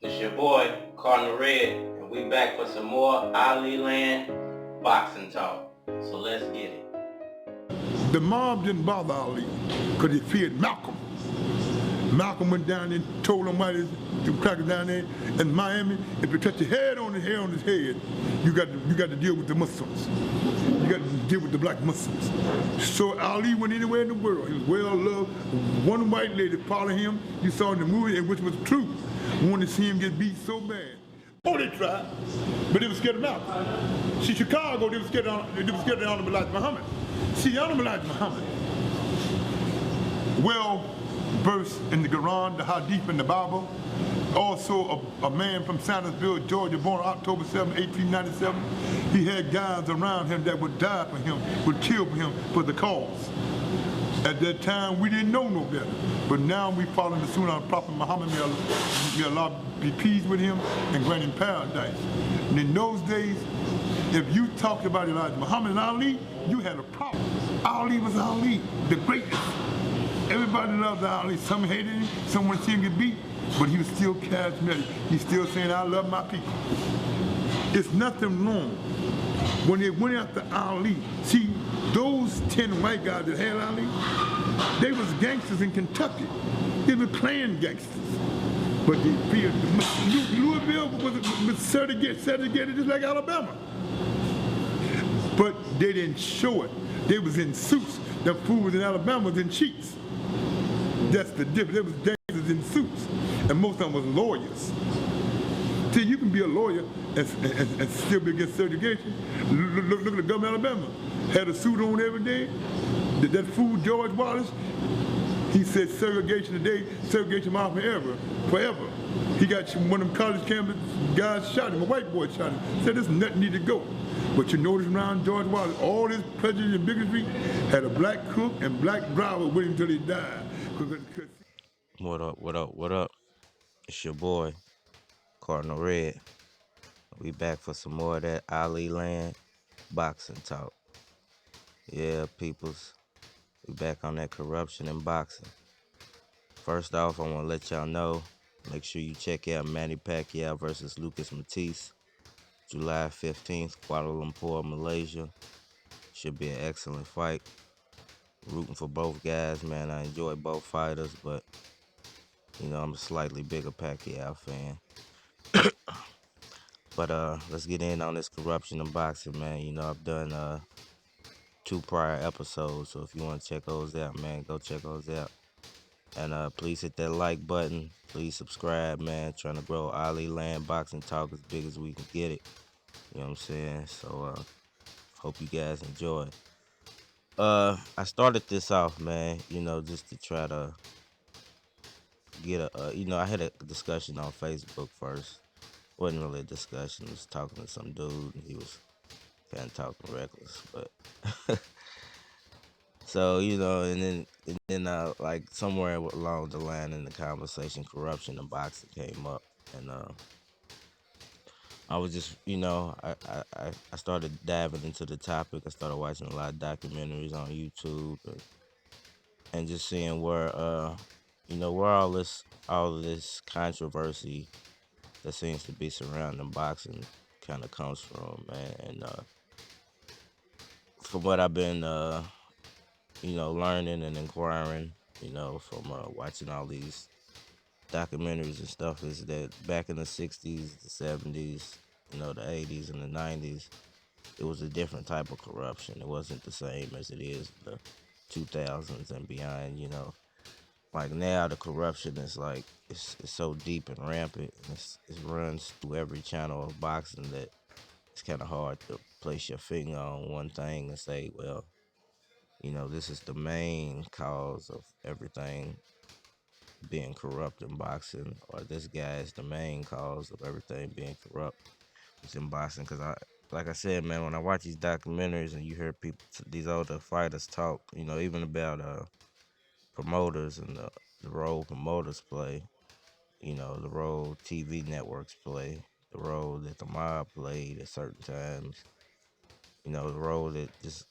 It's your boy, Cardinal Red, and we back for some more Ali Land boxing talk. So let's get it. The mob didn't bother Ali because they feared Malcolm. Malcolm went down there and told them white crackers down there in Miami, if you touch your head on his head, you got to deal with the Muslims. You got to deal with the black Muslims. So Ali went anywhere in the world. He was well loved. One white lady followed him. You saw in the movie, which was true. Wanted to see him get beat so bad. Oh, they tried, but they were scared of Malcolm. See, Chicago, they were scared of the Honorable Elijah Muhammad. See, Honorable Elijah Muhammad, well versed in the Quran, the Hadith, and the Bible. Also a man from Sandersville, Georgia, born October 7, 1897. He had guys around him that would die for him, would kill for him for the cause. At that time, we didn't know no better. But now we follow the Sunnah of Prophet Muhammad, may Allah be pleased with him and grant him paradise. And in those days, if you talked about Elijah Muhammad and Ali, you had a problem. Ali was Ali, the greatest. Everybody loved Ali. Some hated him, some wanted to see him get beat, but he was still charismatic. He's still saying, I love my people. It's nothing wrong. When they went after Ali, see, those 10 white guys that had Ali, they was gangsters in Kentucky. They were Klan gangsters. But they feared Louisville was segregated just like Alabama. But they didn't show it. They was in suits. The fool was in Alabama was in sheets. That's the difference. They was gangsters in suits. And most of them was lawyers. See, you can be a lawyer and still be against segregation. Look at the government of Alabama. Had a suit on every day. That fool, George Wallace, he said segregation today, segregation tomorrow forever. He got one of them college campus guys shot him, a white boy shot him. Said this nothing need to go. But you notice around George Wallace, all this prejudice and bigotry had a black cook and black driver with him until he died. What up, what up, what up? It's your boy, Cardinal Red. We back for some more of that Ali Land boxing talk. Yeah, peoples. We back on that corruption in boxing. First off, I want to let y'all know, make sure you check out Manny Pacquiao versus Lucas Matisse, July 15th, Kuala Lumpur, Malaysia. Should be an excellent fight. Rooting for both guys, man. I enjoy both fighters, but, I'm a slightly bigger Pacquiao fan. But let's get in on this corruption in boxing, man. I've done 2 prior episodes, so if you want to check those out, man, go check those out. And please hit that like button. Please subscribe, man. Trying to grow Ali Land Boxing Talk as big as we can get it. You know what I'm saying? So hope you guys enjoy. I started this off, man, just to try to get I had a discussion on Facebook first. Wasn't really a discussion. I was talking to some dude, and he was kind of talking reckless, but so and then like somewhere along the line in the conversation, corruption and boxing came up, and I was just I started diving into the topic. I started watching a lot of documentaries on YouTube, and just seeing where where all of this controversy that seems to be surrounding boxing kind of comes from, man. And from what I've been learning and inquiring, from watching all these documentaries and stuff, is that back in the 60s, the 70s, the 80s and the 90s, it was a different type of corruption. It wasn't the same as it is in the 2000s and beyond. Like now, the corruption is like, it's so deep and rampant, and it runs through every channel of boxing that it's kind of hard to place your finger on one thing and say, well, this is the main cause of everything being corrupt in boxing, or this guy is the main cause of everything being corrupt in boxing. Because like I said, man, when I watch these documentaries and you hear people, these older fighters talk, even about promoters and the role promoters play, the role TV networks play, the role that the mob played at certain times, the role that just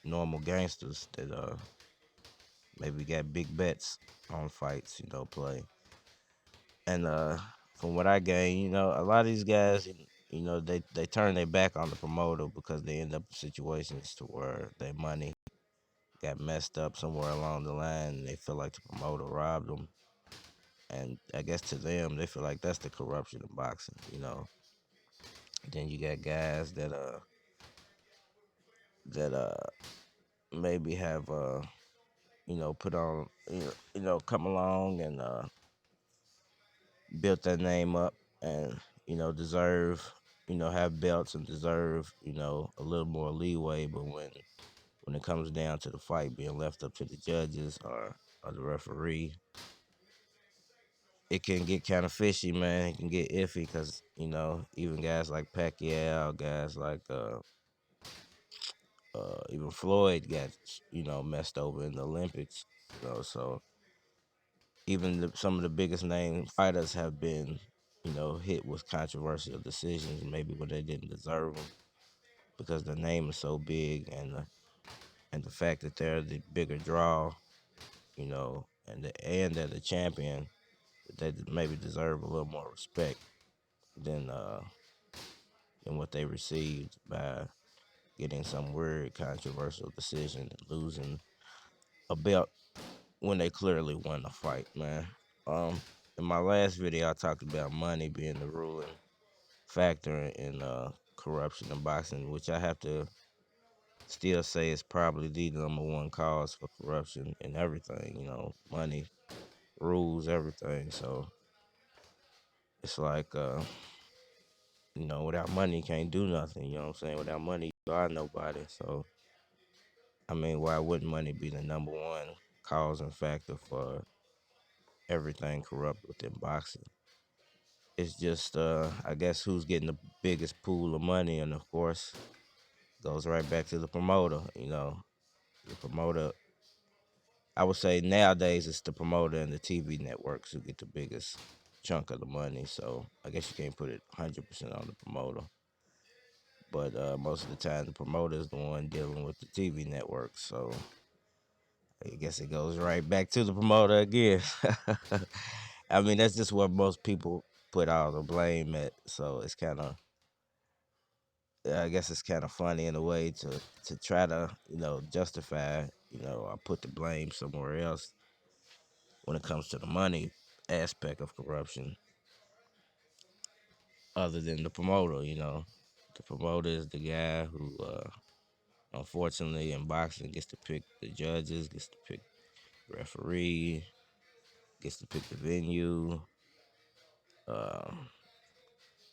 normal gangsters that maybe got big bets on fights, play. And from what I gained, a lot of these guys, they turn their back on the promoter because they end up in situations to where their money got messed up somewhere along the line, and they feel like the promoter robbed them. And I guess to them, they feel like that's the corruption in boxing. Then you got guys that maybe have put on come along and built their name up and deserve have belts and deserve a little more leeway, but when it comes down to the fight being left up to the judges or the referee, it can get kind of fishy, man. It can get iffy because even guys like Pacquiao, guys like even Floyd got messed over in the Olympics. So even some of the biggest name fighters have been hit with controversial decisions, maybe when they didn't deserve them because their name is so big, and the fact that they're the bigger draw, and they're the champion, they maybe deserve a little more respect than what they received by getting some weird controversial decision and losing a belt when they clearly won the fight, man. Um, in my last video, I talked about money being the ruling factor in corruption in boxing, which I have to still say is probably the number one cause for corruption in everything. Money rules everything. So it's like, without money, you can't do nothing. You know what I'm saying? Without money, you are nobody. So, I mean, why wouldn't money be the number one cause and factor for everything corrupt within boxing? It's just, I guess, who's getting the biggest pool of money, and of course, goes right back to the promoter. The promoter. I would say nowadays it's the promoter and the TV networks who get the biggest chunk of the money. So I guess you can't put it 100% on the promoter, but most of the time the promoter is the one dealing with the TV networks. So I guess it goes right back to the promoter again. I mean, that's just where most people put all the blame at. So it's kind of, I guess it's kind of funny in a way to try to justify I put the blame somewhere else when it comes to the money aspect of corruption, other than the promoter. The promoter is the guy who, unfortunately, in boxing, gets to pick the judges, gets to pick the referee, gets to pick the venue, uh,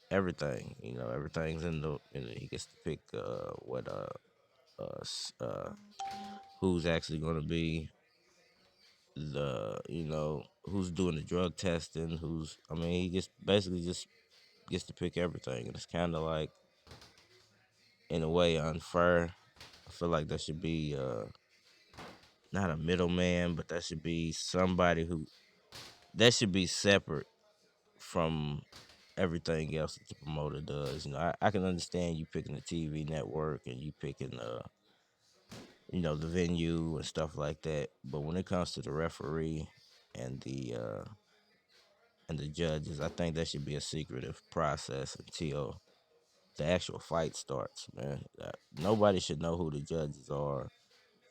everything. Everything's in the. He gets to pick what who's actually going to be the who's doing the drug testing, who's I mean he just basically just gets to pick everything, and it's kind of like in a way unfair. I feel like there should be not a middleman, but there should be somebody who that should be separate from everything else that the promoter does. I can understand you picking the TV network and you picking the venue and stuff like that, but when it comes to the referee and the judges, I think that should be a secretive process until the actual fight starts, man. Nobody should know who the judges are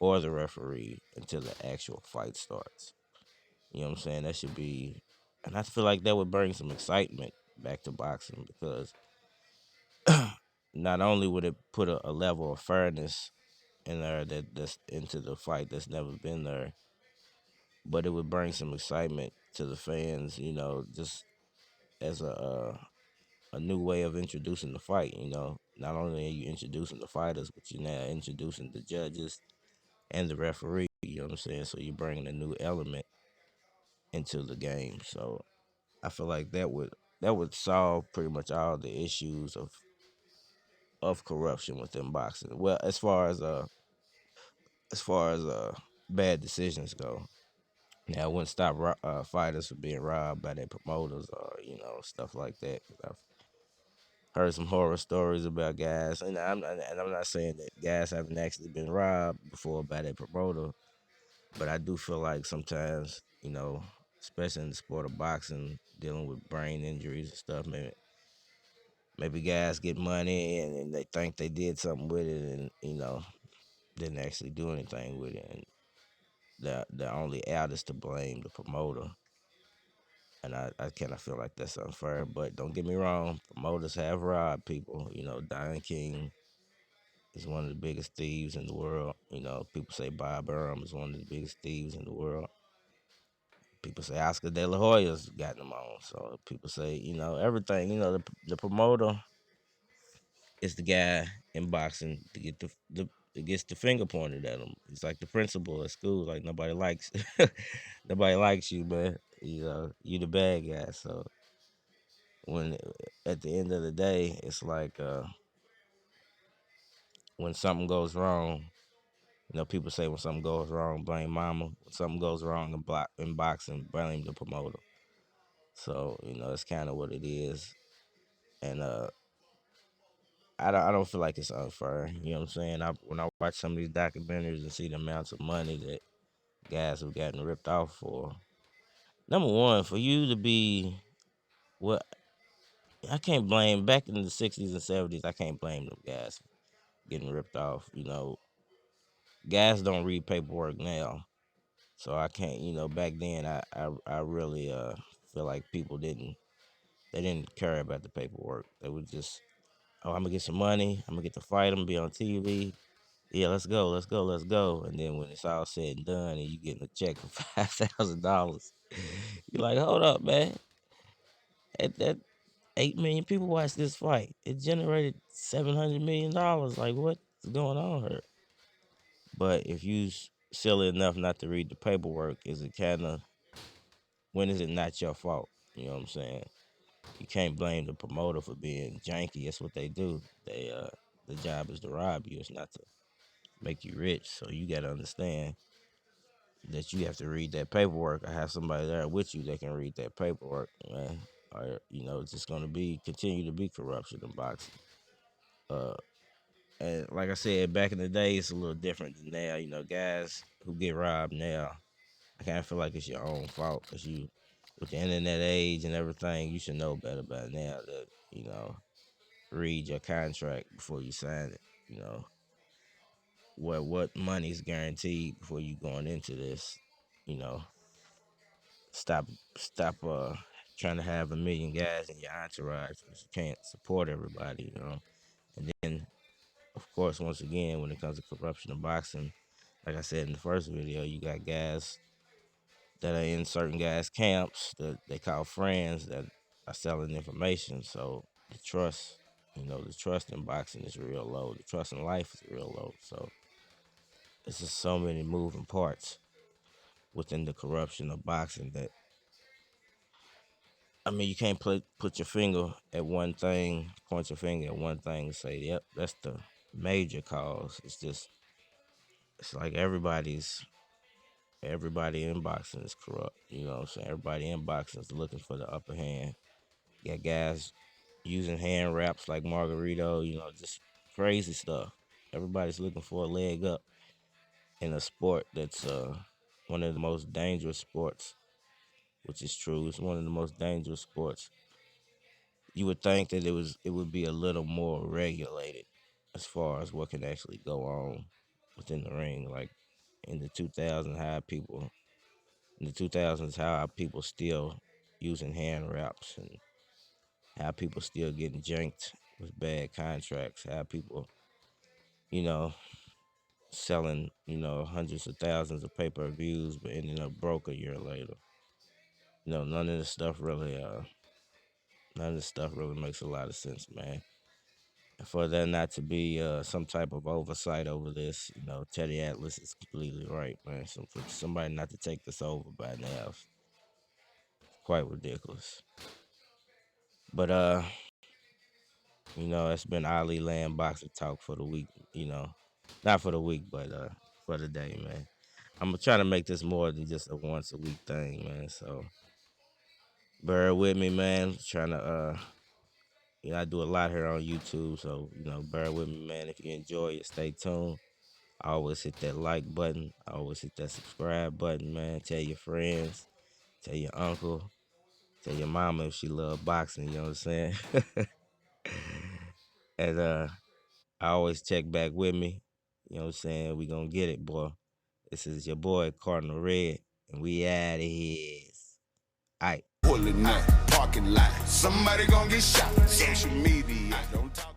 or the referee until the actual fight starts. You know what I'm saying? That should be, and I feel like that would bring some excitement back to boxing because not only would it put a level of fairness in there that's into the fight that's never been there, but it would bring some excitement to the fans. Just as a new way of introducing the fight. Not only are you introducing the fighters, but you're now introducing the judges and the referee. You know what I'm saying? So you're bringing a new element into the game. So I feel like that would solve pretty much all the issues of corruption within boxing. Well, as far as bad decisions go. Now, I wouldn't stop fighters from being robbed by their promoters or stuff like that. 'Cause I've heard some horror stories about guys, and I'm not saying that guys haven't actually been robbed before by their promoter, but I do feel like sometimes especially in the sport of boxing, dealing with brain injuries and stuff. Maybe guys get money and they think they did something with it, and didn't actually do anything with it, and the only out is to blame the promoter. And I kind of feel like that's unfair. But don't get me wrong, promoters have robbed people. Diane King is one of the biggest thieves in the world. People say Bob Arum is one of the biggest thieves in the world. People say Oscar De La Hoya's gotten them on. So people say, everything. The promoter is the guy in boxing to get the that gets the finger pointed at him. It's like the principal at school. Like nobody likes nobody likes you, man. You the bad guy. So when at the end of the day, it's like when something goes wrong. People say when something goes wrong, blame mama. When something goes wrong in boxing, blame the promoter. So it's kind of what it is, and I don't feel like it's unfair. You know what I'm saying? When I watch some of these documentaries and see the amounts of money that guys have gotten ripped off for. Number one, for you to be what I can't blame back in the '60s and '70s. I can't blame them guys getting ripped off. Guys don't read paperwork now, so I can't. Back then I really feel like people didn't care about the paperwork. They would just, oh, I'm gonna get some money. I'm gonna get to fight. I'm gonna be on TV. Yeah, let's go, let's go, let's go. And then when it's all said and done, and you getting a check for $5,000, you're like, hold up, man. That 8 million people watched this fight. It generated $700 million. Like, what's going on here? But if you silly enough not to read the paperwork, is it kind of when is it not your fault? You know what I'm saying? You can't blame the promoter for being janky. That's what they do. The job is to rob you. It's not to make you rich. So you got to understand that you have to read that paperwork. I have somebody there with you that can read that paperwork, man. Or it's just gonna continue to be corruption in boxing. Uh, and like I said, back in the day, it's a little different than now. Guys who get robbed now, I kind of feel like it's your own fault because with the internet age and everything, you should know better by now that read your contract before you sign it. What money's guaranteed before you going into this. You know, stop trying to have a million guys in your entourage because you can't support everybody. And then of course once again when it comes to corruption in boxing, like I said in the first video, you got guys that are in certain guys camps that they call friends that are selling information. So the trust in boxing is real low. The trust in life is real low. So it's just so many moving parts within the corruption of boxing that you can't put your finger at one thing, point your finger at one thing and say, yep, that's the major cause. It's like everybody in boxing is corrupt. You know what I'm saying? Everybody in boxing is looking for the upper hand. You got guys using hand wraps like Margarito, just crazy stuff. Everybody's looking for a leg up in a sport that's one of the most dangerous sports, which is true. It's one of the most dangerous sports. You would think that it would be a little more regulated as far as what can actually go on within the ring. Like in the 2000s, how people still using hand wraps and how people still getting janked with bad contracts. How people, you know, selling, hundreds of thousands of pay-per-views, but ending up broke a year later. None of this stuff really makes a lot of sense, man. And for there not to be some type of oversight over this, Teddy Atlas is completely right, man. So for somebody not to take this over by now is quite ridiculous. But it's been Ali Land boxing talk for the week. Not for the week, but for the day, man. I'm trying to make this more than just a once a week thing, man. So bear with me, man. Trying to I do a lot here on YouTube, so bear with me, man. If you enjoy it, stay tuned. I always hit that like button. I always hit that subscribe button, man. Tell your friends. tell your uncle, tell your mama if she love boxing, you know what I'm saying? And I always check back with me, you know what I'm saying? We gonna get it, boy. This is your boy Cardinal Red, and we out of here. Aight. Pulling up, parking lot. Somebody gonna get shot. Social media, don't talk.